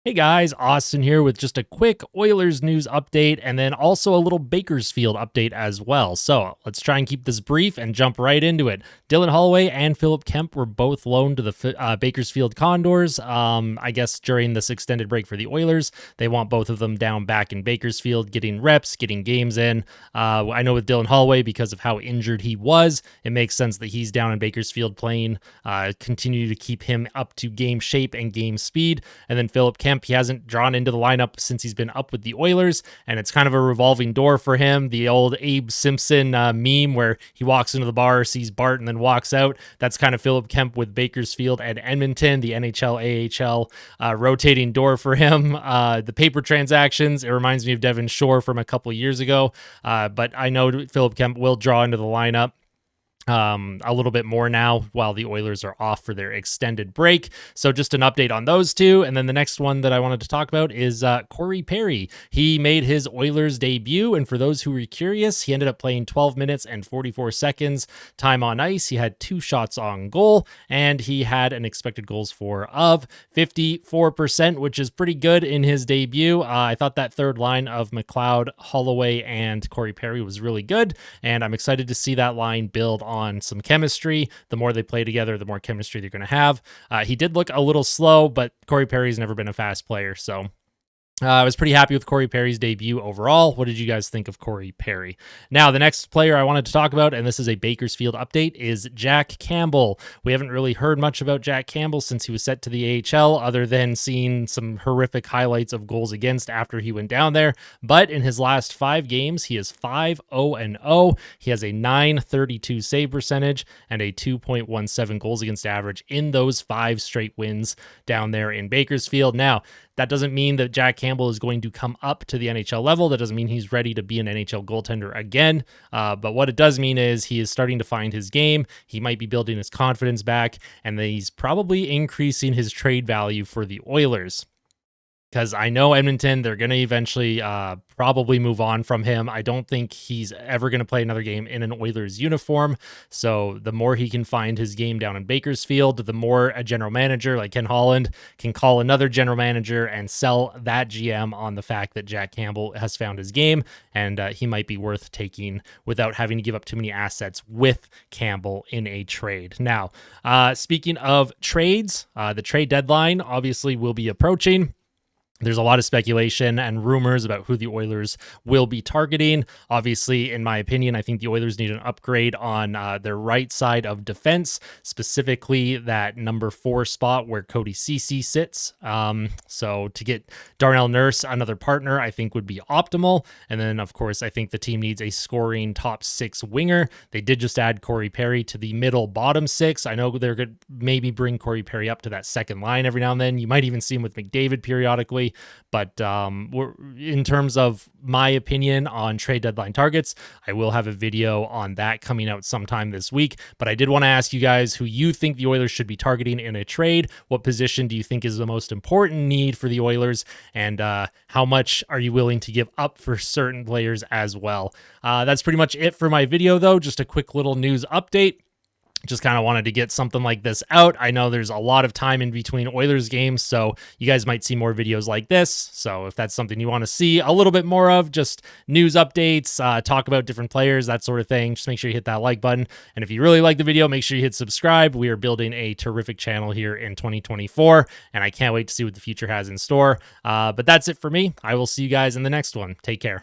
Hey guys, Austin here with just a quick Oilers news update and then also a little Bakersfield update as well. So let's try and keep this brief and jump right into it. Dylan Holloway and Philip Kemp were both loaned to the Bakersfield Condors. I guess during this extended break for the Oilers, they want both of them down back in Bakersfield, getting reps, getting games in. I know with Dylan Holloway, because of how injured he was, it makes sense that he's down in Bakersfield playing. Continue to keep him up to game shape and game speed. And then Philip Kemp, he hasn't drawn into the lineup since he's been up with the Oilers, and it's kind of a revolving door for him. The old Abe Simpson meme where he walks into the bar, sees Bart, and then walks out. That's kind of Philip Kemp with Bakersfield and Edmonton, the NHL, AHL rotating door for him. The paper transactions, it reminds me of Devin Shore from a couple years ago, but I know Philip Kemp will draw into the lineup a little bit more now while the Oilers are off for their extended break. So just an update on those two. And then the next one that I wanted to talk about is Corey Perry. He made his Oilers debut, and for those who were curious, he ended up playing 12 minutes and 44 seconds time on ice. He had 2 shots on goal, and he had an expected goals for of 54%, which is pretty good in his debut. I thought that third line of McLeod, Holloway, and Corey Perry was really good, and I'm excited to see that line build on some chemistry. The more they play together, the more chemistry they're going to have. He did look a little slow, but Corey Perry's never been a fast player, so I was pretty happy with Corey Perry's debut overall. What did you guys think of Corey Perry? Now, the next player I wanted to talk about, and this is a Bakersfield update, is Jack Campbell. We haven't really heard much about Jack Campbell since he was set to the AHL, other than seeing some horrific highlights of goals against after he went down there. But in his last 5 games, he is 5-0-0. He has a .932 save percentage and a 2.17 goals against average in those 5 straight wins down there in Bakersfield. Now, that doesn't mean that Jack Campbell is going to come up to the NHL level. That doesn't mean he's ready to be an NHL goaltender again. But what it does mean is he is starting to find his game. He might be building his confidence back, and he's probably increasing his trade value for the Oilers. Because I know Edmonton, they're going to eventually probably move on from him. I don't think he's ever going to play another game in an Oilers uniform. So the more he can find his game down in Bakersfield, the more a general manager like Ken Holland can call another general manager and sell that GM on the fact that Jack Campbell has found his game, and he might be worth taking without having to give up too many assets with Campbell in a trade. Now, speaking of trades, the trade deadline obviously will be approaching. There's a lot of speculation and rumors about who the Oilers will be targeting. Obviously, in my opinion, I think the Oilers need an upgrade on their right side of defense, specifically that number 4 spot where Cody Ceci sits. So to get Darnell Nurse, another partner, I think would be optimal. And then, of course, I think the team needs a scoring top 6 winger. They did just add Corey Perry to the middle bottom 6. I know they're going to maybe bring Corey Perry up to that second line every now and then. You might even see him with McDavid periodically. But in terms of my opinion on trade deadline targets, I will have a video on that coming out sometime this week. But I did want to ask you guys who you think the Oilers should be targeting in a trade. What position do you think is the most important need for the Oilers? And how much are you willing to give up for certain players as well? That's pretty much it for my video, though. Just a quick little news update. Just kind of wanted to get something like this out. I know there's a lot of time in between Oilers games, so you guys might see more videos like this. So if that's something you want to see a little bit more of, just news updates, talk about different players, that sort of thing, just make sure you hit that like button. And if you really like the video, make sure you hit subscribe. We are building a terrific channel here in 2024, and I can't wait to see what the future has in store. But that's it for me. I will see you guys in the next one. Take care.